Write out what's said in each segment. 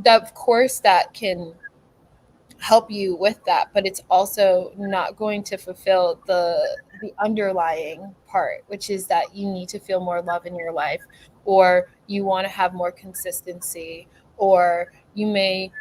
of course that can help you with that, but it's also not going to fulfill the underlying part, which is that you need to feel more love in your life, or you want to have more consistency, or you may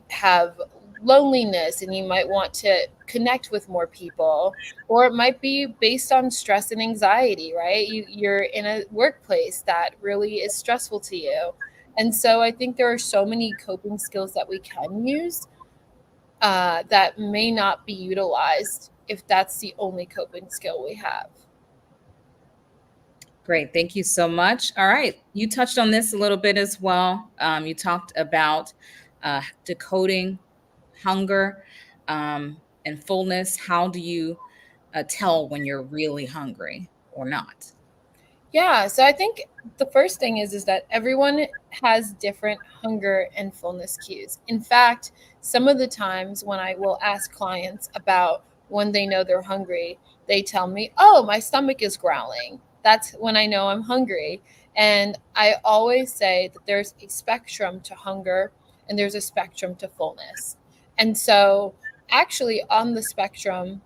have loneliness and you might want to connect with more people, or it might be based on stress and anxiety, right? You're in a workplace that really is stressful to you. And so I think there are so many coping skills that we can use that may not be utilized if that's the only coping skill we have. Great. Thank you so much. All right. You touched on this a little bit as well. You talked about decoding hunger and fullness. How do you tell when you're really hungry or not? Yeah, so I think the first thing is that everyone has different hunger and fullness cues. In fact, some of the times when I will ask clients about when they know they're hungry, they tell me, "Oh, my stomach is growling." That's when I know I'm hungry. And I always say that there's a spectrum to hunger and there's a spectrum to fullness. And so, actually, on the spectrum,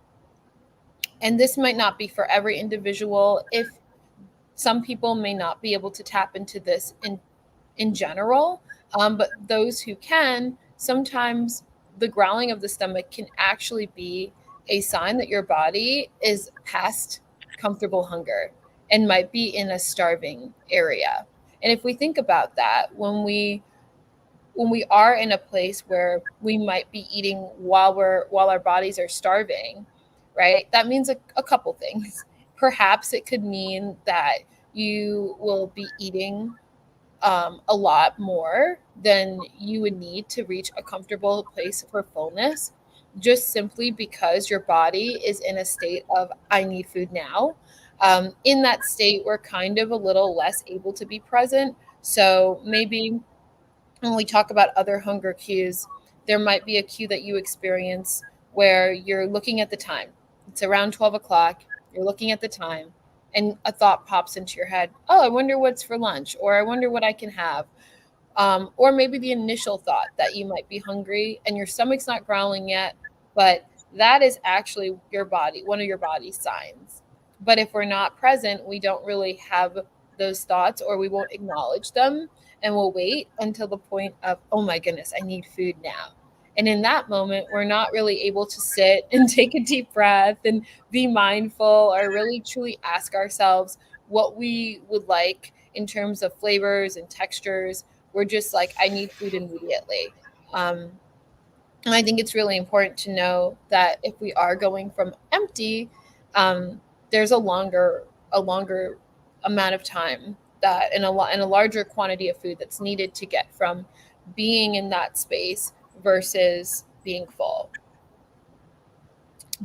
and this might not be for every individual, if some people may not be able to tap into this in general, but those who can, sometimes the growling of the stomach can actually be a sign that your body is past comfortable hunger and might be in a starving area. And if we think about that, when we are in a place where we might be eating while our bodies are starving, right? That means a couple things. Perhaps it could mean that you will be eating a lot more than you would need to reach a comfortable place for fullness, just simply because your body is in a state of I need food now. In that state, we're kind of a little less able to be present. So maybe when we talk about other hunger cues, there might be a cue that you experience where you're looking at the time. It's around 12 o'clock. You're looking at the time, and a thought pops into your head. Oh, I wonder what's for lunch, or I wonder what I can have. Or maybe the initial thought that you might be hungry and your stomach's not growling yet, but that is actually your body, one of your body's signs. But if we're not present, we don't really have those thoughts or we won't acknowledge them, and we'll wait until the point of, oh my goodness, I need food now. And in that moment, we're not really able to sit and take a deep breath and be mindful or really truly ask ourselves what we would like in terms of flavors and textures. We're just like, I need food immediately. Um, and I think it's really important to know that if we are going from empty, there's a longer amount of time that and a larger quantity of food that's needed to get from being in that space versus being full.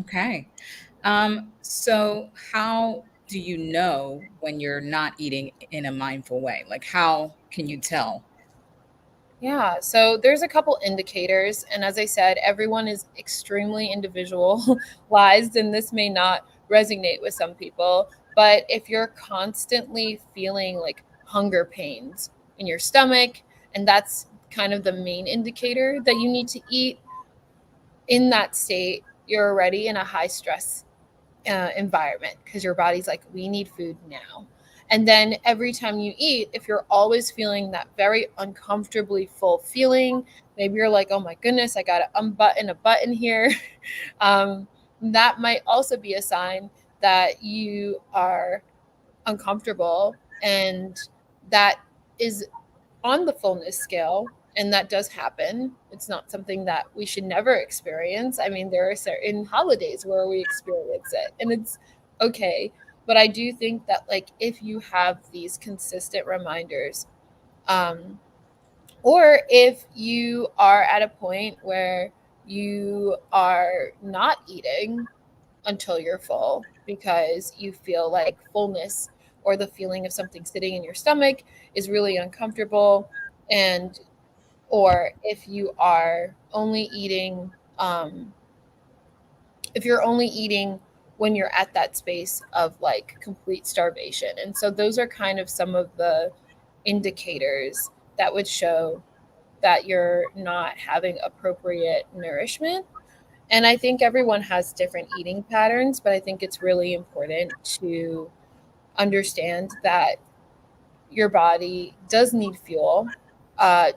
Okay. So how do you know when you're not eating in a mindful way? Like, how can you tell? Yeah, so there's a couple indicators, and as I said, everyone is extremely individualized, and this may not resonate with some people. But if you're constantly feeling like hunger pains in your stomach, and that's kind of the main indicator that you need to eat, in that state, you're already in a high stress environment because your body's like, we need food now. And then every time you eat, if you're always feeling that very uncomfortably full feeling, maybe you're like, oh my goodness, I got to unbutton a button here. um, that might also be a sign that you are uncomfortable, and that is on the fullness scale, and that does happen. It's not something that we should never experience. I mean, there are certain holidays where we experience it, and it's okay. But I do think that, like, if you have these consistent reminders, um, or if you are at a point where you are not eating until you're full because you feel like fullness or the feeling of something sitting in your stomach is really uncomfortable, and or if you are only eating if you're only eating when you're at that space of like complete starvation. And so those are kind of some of the indicators that would show that you're not having appropriate nourishment. And I think everyone has different eating patterns, but I think it's really important to understand that your body does need fuel.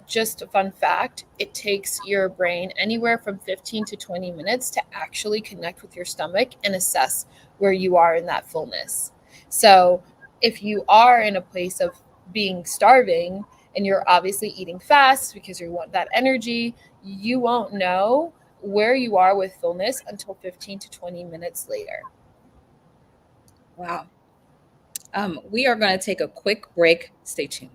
Just a fun fact, it takes your brain anywhere from 15 to 20 minutes to actually connect with your stomach and assess where you are in that fullness. So, if you are in a place of being starving and you're obviously eating fast because you want that energy, you won't know where you are with fullness until 15 to 20 minutes later. Wow. We are going to take a quick break. Stay tuned.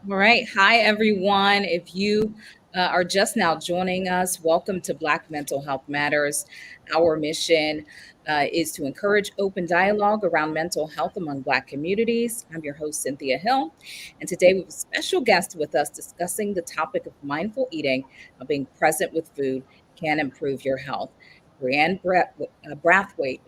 All right. Hi, everyone. If you are just now joining us, welcome to Black Mental Health Matters. Our mission is to encourage open dialogue around mental health among Black communities. I'm your host, Cynthia Hill. And today we have a special guest with us discussing the topic of mindful eating, how being present with food can improve your health. Brathwaite,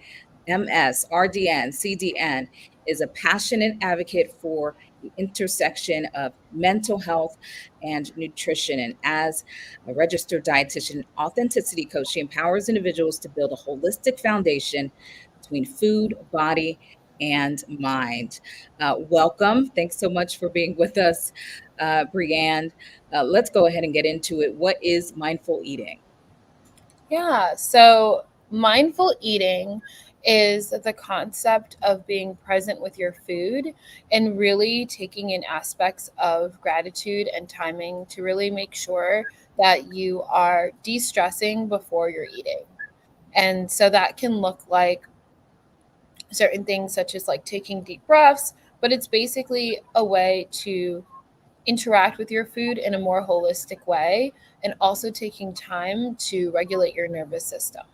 MS, RDN, CDN, is a passionate advocate for the intersection of mental health and nutrition. And as a registered dietitian, authenticity coach, she empowers individuals to build a holistic foundation between food, body, and mind. Welcome. Thanks so much for being with us, Brianne. Let's go ahead and get into it. What is mindful eating? Yeah, so mindful eating is the concept of being present with your food and really taking in aspects of gratitude and timing to really make sure that you are de stressing before you're eating. And so that can look like certain things such as like taking deep breaths, but it's basically a way to interact with your food in a more holistic way and also taking time to regulate your nervous system.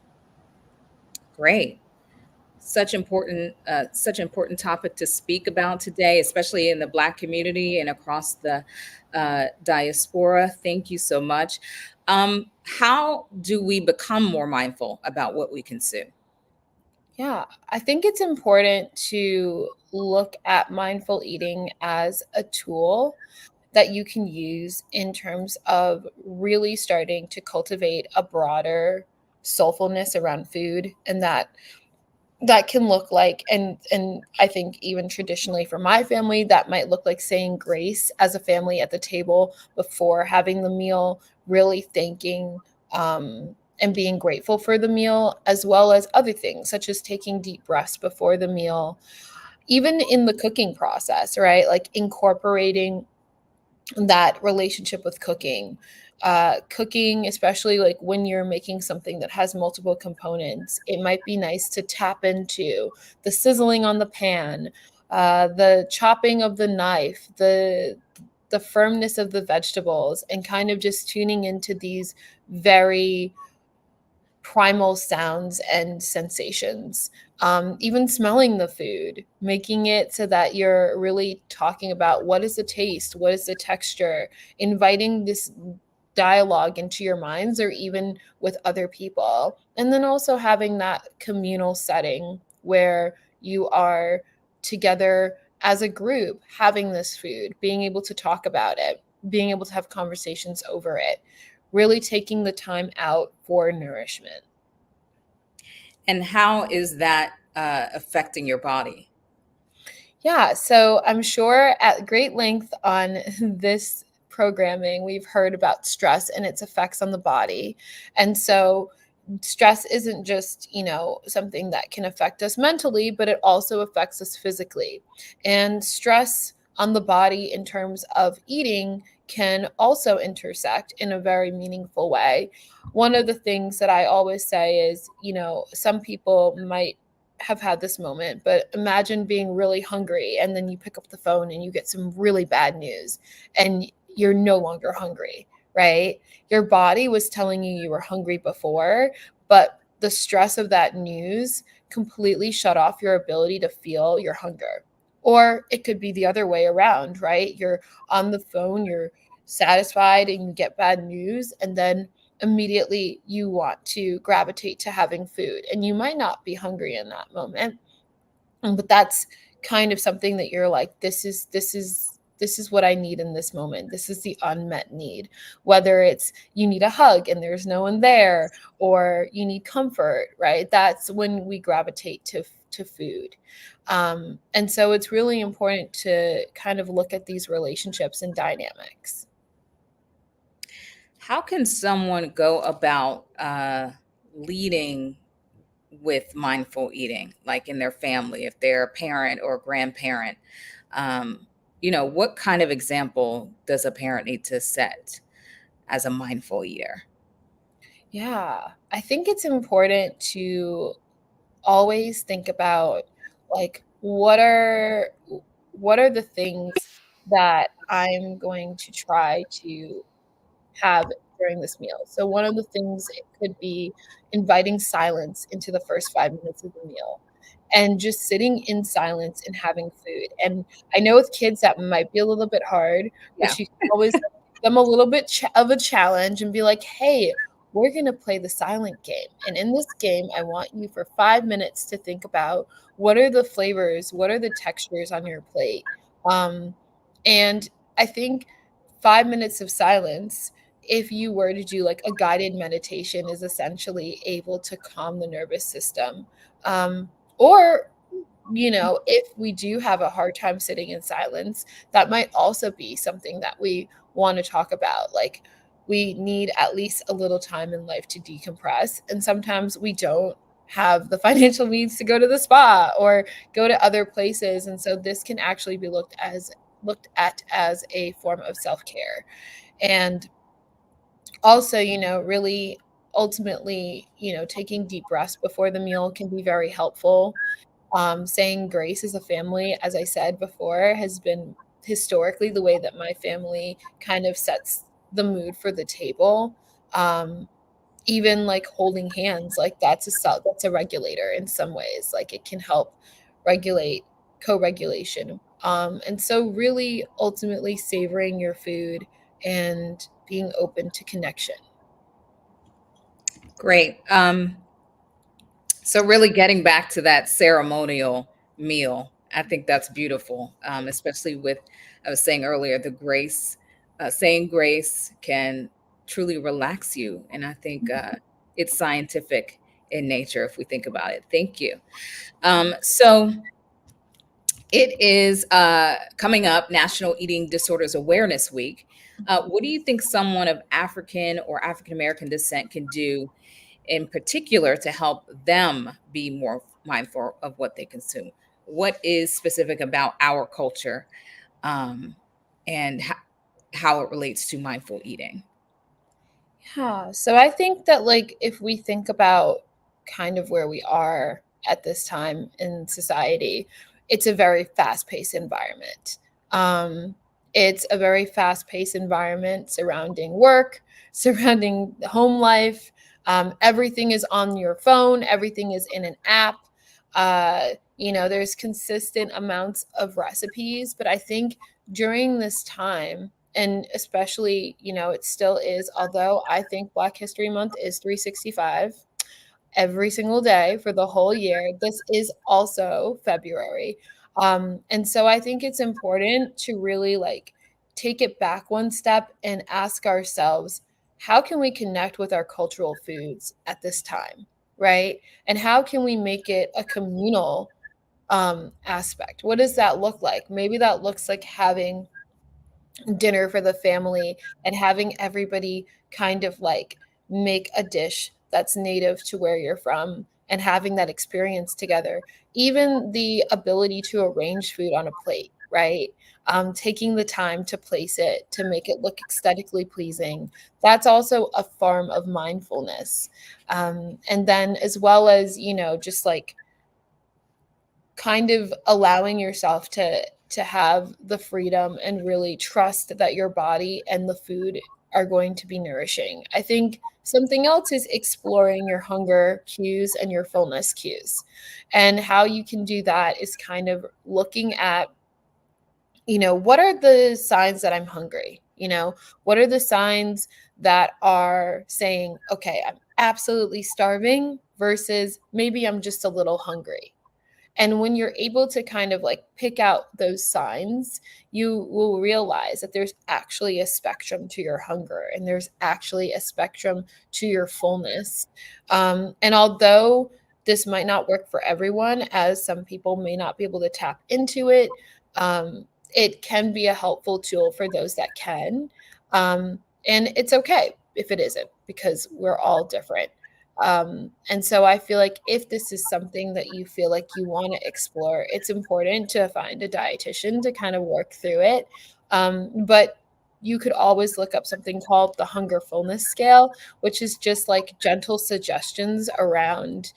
Great. Such important topic to speak about today, especially in the Black community and across the diaspora. Thank you so much. How do we become more mindful about what we consume? Yeah, I think it's important to look at mindful eating as a tool that you can use in terms of really starting to cultivate a broader soulfulness around food, and that can look like, and I think even traditionally for my family that might look like saying grace as a family at the table before having the meal, really thanking and being grateful for the meal, as well as other things such as taking deep breaths before the meal, even in the cooking process, right? Like incorporating that relationship with cooking. Cooking, especially like when you're making something that has multiple components, it might be nice to tap into the sizzling on the pan, the chopping of the knife, the firmness of the vegetables, and kind of just tuning into these very primal sounds and sensations. Even smelling the food, making it so that you're really talking about what is the taste, what is the texture, inviting this dialogue into your minds or even with other people. And then also having that communal setting where you are together as a group having this food, being able to talk about it, being able to have conversations over it, really taking the time out for nourishment. And how is that affecting your body? Yeah, so I'm sure at great length on this programming, we've heard about stress and its effects on the body. And so stress isn't just, something that can affect us mentally, but it also affects us physically. And stress on the body in terms of eating can also intersect in a very meaningful way. One of the things that I always say is, some people might have had this moment, but imagine being really hungry and then you pick up the phone and you get some really bad news and you're no longer hungry, right? Your body was telling you were hungry before, but the stress of that news completely shut off your ability to feel your hunger. Or it could be the other way around, right? You're on the phone, you're satisfied, and you get bad news, and then immediately you want to gravitate to having food. And you might not be hungry in that moment, but that's kind of something that you're like, this is what I need in this moment. This is the unmet need. Whether it's you need a hug and there's no one there, or you need comfort, right? That's when we gravitate to food. And so it's really important to kind of look at these relationships and dynamics. How can someone go about leading with mindful eating, like in their family, if they're a parent or a grandparent? Um, what kind of example does a parent need to set as a mindful eater? Yeah, I think it's important to always think about, like, what are the things that I'm going to try to have during this meal. So one of the things, it could be inviting silence into the first 5 minutes of the meal and just sitting in silence and having food. And I know with kids that might be a little bit hard, Yeah. but you can always give them a little bit of a challenge and be like, "Hey, we're going to play the silent game. And in this game, I want you for 5 minutes to think about what are the flavors, what are the textures on your plate." Um, and I think 5 minutes of silence, if you were to do like a guided meditation, is essentially able to calm the nervous system. Or, if we do have a hard time sitting in silence, that might also be something that we want to talk about. Like, we need at least a little time in life to decompress. And sometimes we don't have the financial means to go to the spa or go to other places. And so this can actually be looked at as a form of self-care. And also, really ultimately, taking deep breaths before the meal can be very helpful. Saying grace as a family, as I said before, has been historically the way that my family kind of sets the mood for the table. Um, Even like holding hands, like that's a regulator in some ways. Like, it can help regulate co-regulation. And so really ultimately savoring your food and being open to connection. Great. So really getting back to that ceremonial meal, I think that's beautiful, especially with, I was saying earlier, the grace, saying grace can truly relax you. And I think it's scientific in nature if we think about it. Thank you. So it is coming up National Eating Disorders Awareness Week. What do you think someone of African or African American descent can do in particular to help them be more mindful of what they consume? What is specific about our culture, um, and how it relates to mindful eating? Yeah. So I think that, like, if we think about kind of where we are at this time in society, it's a very fast-paced environment. Um, it's a very fast-paced environment surrounding work, surrounding home life. Everything is on your phone, everything is in an app. There's consistent amounts of recipes, but I think during this time, and especially, it still is, although I think Black History Month is 365 every single day for the whole year. This is also February. And so I think it's important to really, like, take it back one step and ask ourselves, how can we connect with our cultural foods at this time, right? And how can we make it a communal aspect? What does that look like? Maybe that looks like having dinner for the family and having everybody kind of like make a dish that's native to where you're from and having that experience together. Even the ability to arrange food on a plate, right? Taking the time to place it, to make it look aesthetically pleasing. That's also a form of mindfulness. And then, as well as, just like kind of allowing yourself to have the freedom and really trust that your body and the food are going to be nourishing. I think something else is exploring your hunger cues and your fullness cues. And how you can do that is kind of looking at, what are the signs that I'm hungry? What are the signs that are saying, okay, I'm absolutely starving versus maybe I'm just a little hungry. And when you're able to kind of like pick out those signs, you will realize that there's actually a spectrum to your hunger and there's actually a spectrum to your fullness. And although this might not work for everyone, as some people may not be able to tap into it, it can be a helpful tool for those that can. And it's okay if it isn't, because we're all different. And so I feel like if this is something that you feel like you want to explore, it's important to find a dietitian to kind of work through it. But you could always look up something called the hunger fullness scale, which is just like gentle suggestions around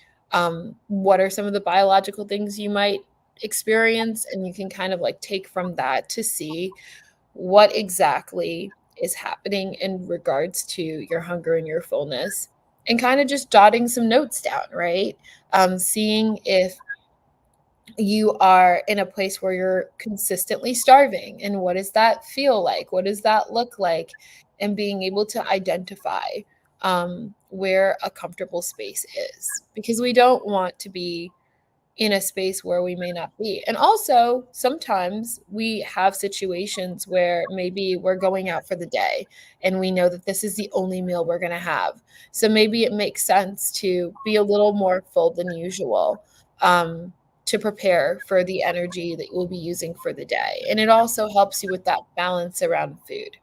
what are some of the biological things you might experience. And you can kind of like take from that to see what exactly is happening in regards to your hunger and your fullness, and kind of just jotting some notes down, right? Seeing if you are in a place where you're consistently starving and what does that feel like? What does that look like? And being able to identify where a comfortable space is, because we don't want to be in a space where we may not be. And also, sometimes we have situations where maybe we're going out for the day and we know that this is the only meal we're going to have. So maybe it makes sense to be a little more full than usual, to prepare for the energy that you'll be using for the day. And it also helps you with that balance around food.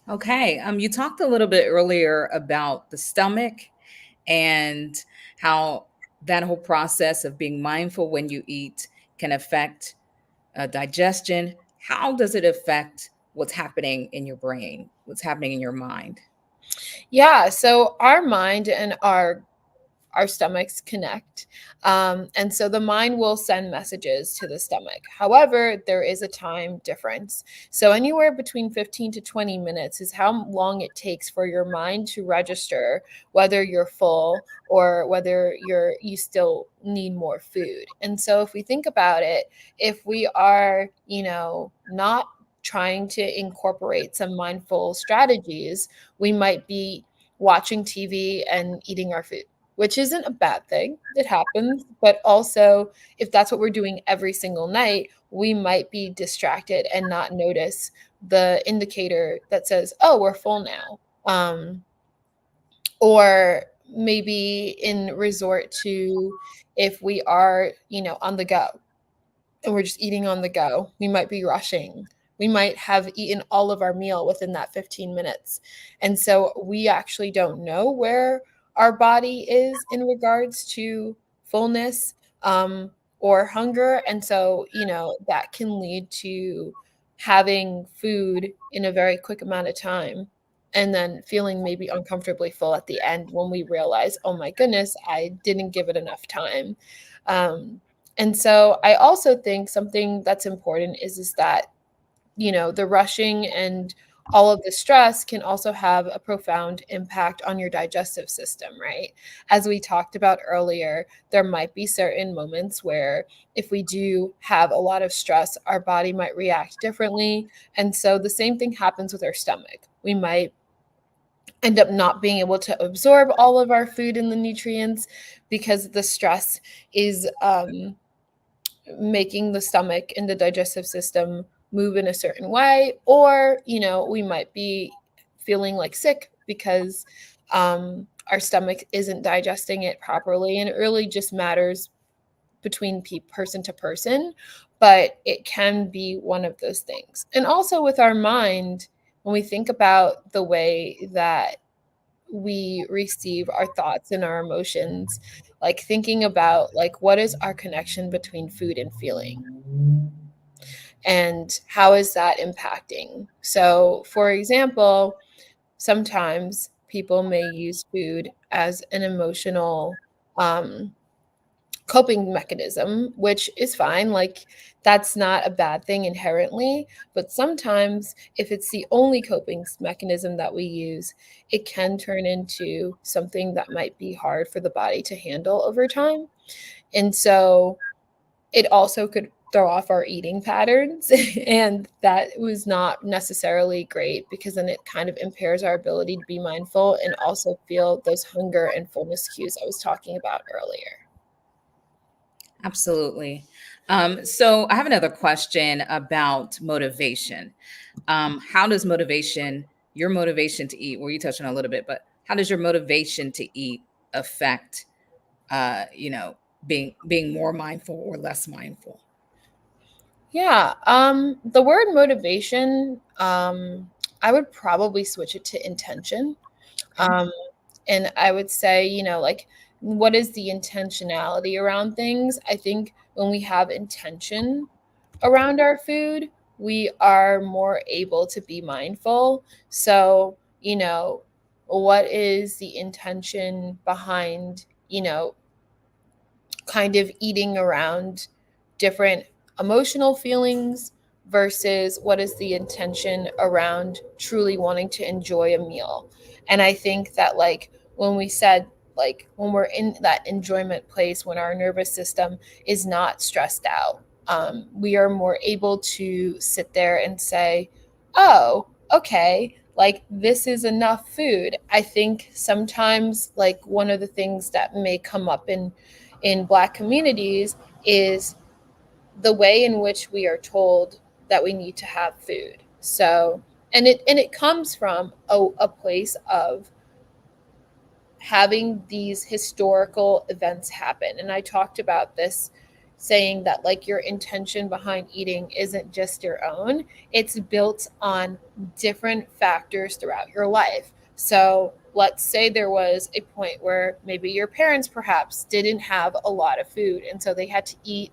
Okay. You talked a little bit earlier about the stomach and how that whole process of being mindful when you eat can affect digestion. How does it affect what's happening in your brain? What's happening in your mind? Yeah, so our mind and our stomachs connect. And so the mind will send messages to the stomach. However, there is a time difference. So anywhere between 15 to 20 minutes is how long it takes for your mind to register whether you're full or whether you still need more food. And so if we think about it, if we are, not trying to incorporate some mindful strategies, we might be watching TV and eating our food, which isn't a bad thing. It happens. But also, if that's what we're doing every single night, we might be distracted and not notice the indicator that says, oh, we're full now. Or maybe in resort to, if we are, on the go and we're just eating on the go, we might be rushing. We might have eaten all of our meal within that 15 minutes. And so we actually don't know where our body is in regards to fullness, or hunger. And so, that can lead to having food in a very quick amount of time and then feeling maybe uncomfortably full at the end when we realize, oh my goodness, I didn't give it enough time. Um, and so I also think something that's important is that, the rushing and all of the stress can also have a profound impact on your digestive system, right? As we talked about earlier, there might be certain moments where if we do have a lot of stress, our body might react differently. And so the same thing happens with our stomach. We might end up not being able to absorb all of our food and the nutrients because the stress is making the stomach and the digestive system move in a certain way. Or, we might be feeling like sick because our stomach isn't digesting it properly. And it really just matters between person to person, but it can be one of those things. And also with our mind, when we think about the way that we receive our thoughts and our emotions, like thinking about like what is our connection between food and feeling, and how is that impacting. So for example, sometimes people may use food as an emotional coping mechanism, which is fine. Like, that's not a bad thing inherently. But sometimes, if it's the only mechanism that we use, it can turn into something that might be hard for the body to handle over time. And so it also could throw off our eating patterns. And that was not necessarily great because then it kind of impairs our ability to be mindful and also feel those hunger and fullness cues I was talking about earlier. Absolutely. So I have another question about motivation. How does your motivation to eat, well, you touched on it a little bit, but how does your motivation to eat affect, you know, being more mindful or less mindful? Yeah, the word motivation, I would probably switch it to intention. Okay. Um, and I would say, like, what is the intentionality around things? I think when we have intention around our food, we are more able to be mindful. So, what is the intention behind, kind of eating around different emotional feelings versus what is the intention around truly wanting to enjoy a meal. And I think that, like, when we said, like, when we're in that enjoyment place, when our nervous system is not stressed out, we are more able to sit there and say, oh, okay, like, this is enough food. I think sometimes, like, one of the things that may come up in Black communities is the way in which we are told that we need to have food. So, and it comes from a place of having these historical events happen. And I talked about this, saying that, like, your intention behind eating isn't just your own, it's built on different factors throughout your life. So let's say there was a point where maybe your parents perhaps didn't have a lot of food, and so they had to eat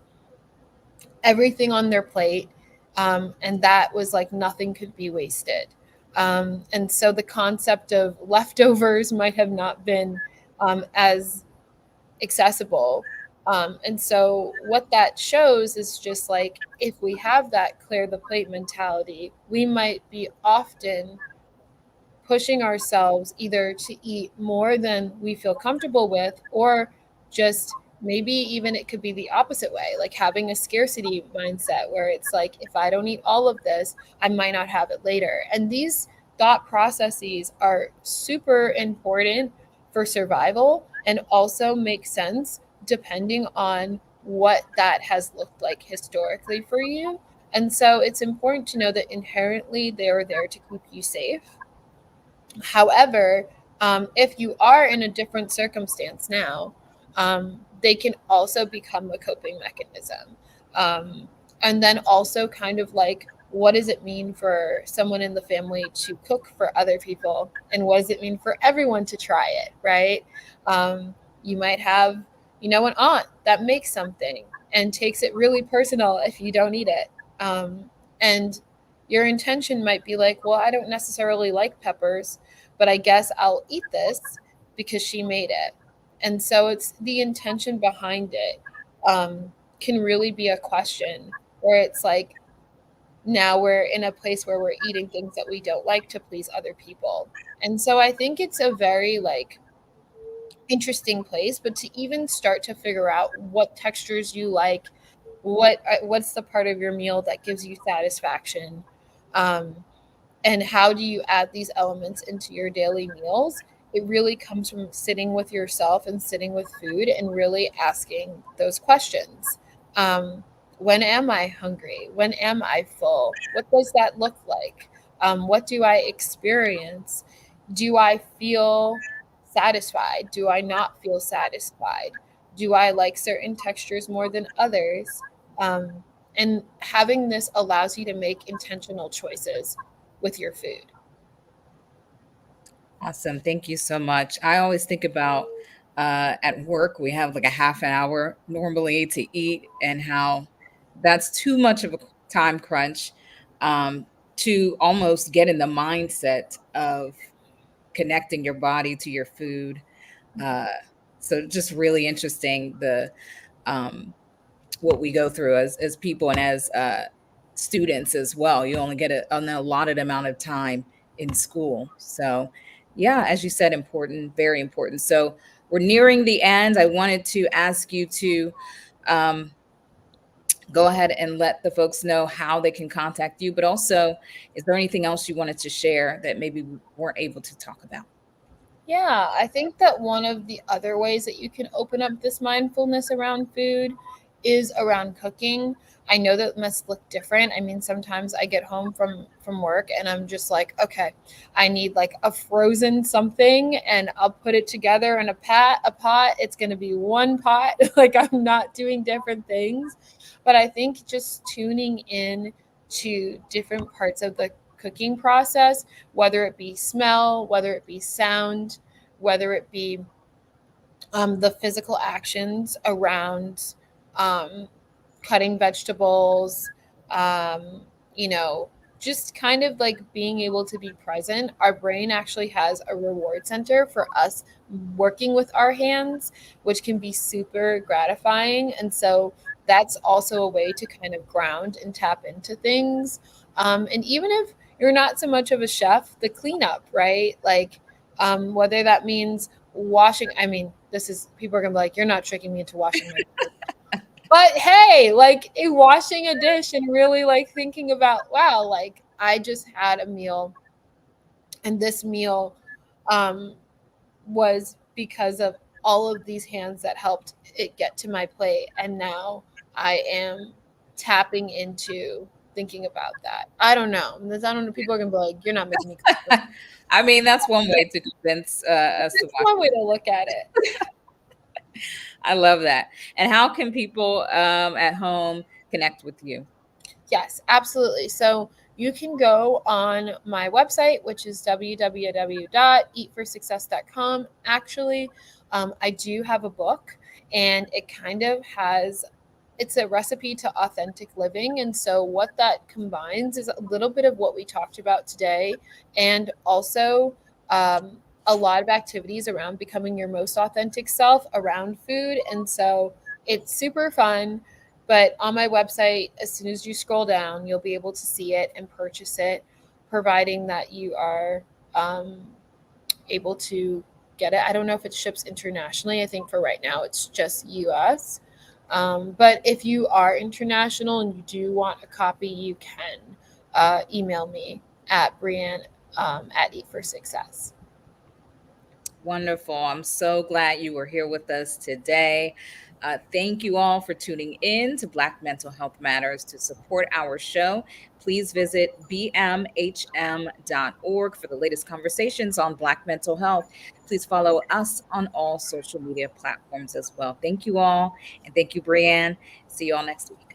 everything on their plate. And that was like nothing could be wasted. And so the concept of leftovers might have not been as accessible. And so what that shows is just like, if we have that clear the plate mentality, we might be often pushing ourselves either to eat more than we feel comfortable with, or just maybe even it could be the opposite way, like having a scarcity mindset where it's like, if I don't eat all of this, I might not have it later. And these thought processes are super important for survival and also make sense depending on what that has looked like historically for you. And so it's important to know that inherently they are there to keep you safe. However, if you are in a different circumstance now, they can also become a coping mechanism. Um, and then also, kind of like, what does it mean for someone in the family to cook for other people? And what does it mean for everyone to try it, right? You might have, an aunt that makes something and takes it really personal if you don't eat it. And your intention might be like, well, I don't necessarily like peppers, but I guess I'll eat this because she made it. And so it's the intention behind it, can really be a question where it's like, now we're in a place where we're eating things that we don't like to please other people. And so I think it's a very, like, interesting place, but to even start to figure out what textures you like, what's the part of your meal that gives you satisfaction, um, and how do you add these elements into your daily meals. It really comes from sitting with yourself and sitting with food and really asking those questions. um, when am I hungry? When am I full? What does that look like? What do I experience? Do I feel satisfied? Do I not feel satisfied? Do I like certain textures more than others? And having this allows you to make intentional choices with your food. Awesome. Thank you so much. I always think about at work, we have like a half an hour normally to eat, and how that's too much of a time crunch to almost get in the mindset of connecting your body to your food. Uh, so just really interesting um, what we go through as people and as students as well. You only get an allotted amount of time in school. So, yeah, as you said, important, very important. So, we're nearing the end. I wanted to ask you to um, go ahead and let the folks know how they can contact you, but also, is there anything else you wanted to share that maybe we weren't able to talk about? Yeah, I think that one of the other ways that you can open up this mindfulness around food is around cooking. I know that must look different. I mean, sometimes I get home from work and I'm just like, okay, I need like a frozen something and I'll put it together in a pot. It's going to be one pot. Like I'm not doing different things. But I think just tuning in to different parts of the cooking process, whether it be smell, whether it be sound, whether it be the physical actions around um, cutting vegetables, um, you know, just kind of like being able to be present. Our brain actually has a reward center for us working with our hands, which can be super gratifying. And so that's also a way to kind of ground and tap into things. And even if you're not so much of a chef, the cleanup, right? Like, whether that means washing, I mean, this is, people are gonna be like, you're not tricking me into washing my dishes. But hey, like washing a dish and really like thinking about, wow, like I just had a meal and this meal um, was because of all of these hands that helped it get to my plate. And now I am tapping into thinking about that. I don't know. I don't know. People are gonna be like, you're not making me cook. I mean, that's one way to convince us to That's watch. one way to look at it. I love that. And how can people at home connect with you? Yes, absolutely. So you can go on my website, which is www.eatforsuccess.com. Actually, I do have a book, and it kind of has, it's a recipe to authentic living. And so what that combines is a little bit of what we talked about today, and also a lot of activities around becoming your most authentic self around food. And so it's super fun. But on my website, as soon as you scroll down, you'll be able to see it and purchase it, providing that you are um, able to get it. I don't know if it ships internationally. I think for right now it's just US. But if you are international and you do want a copy, you can email me at Brianne at Eat for Success. Wonderful. I'm so glad you were here with us today. Thank you all for tuning in to Black Mental Health Matters. To support our show, please visit bmhm.org for the latest conversations on Black mental health. Please follow us on all social media platforms as well. Thank you all. And thank you, Brianne. See you all next week.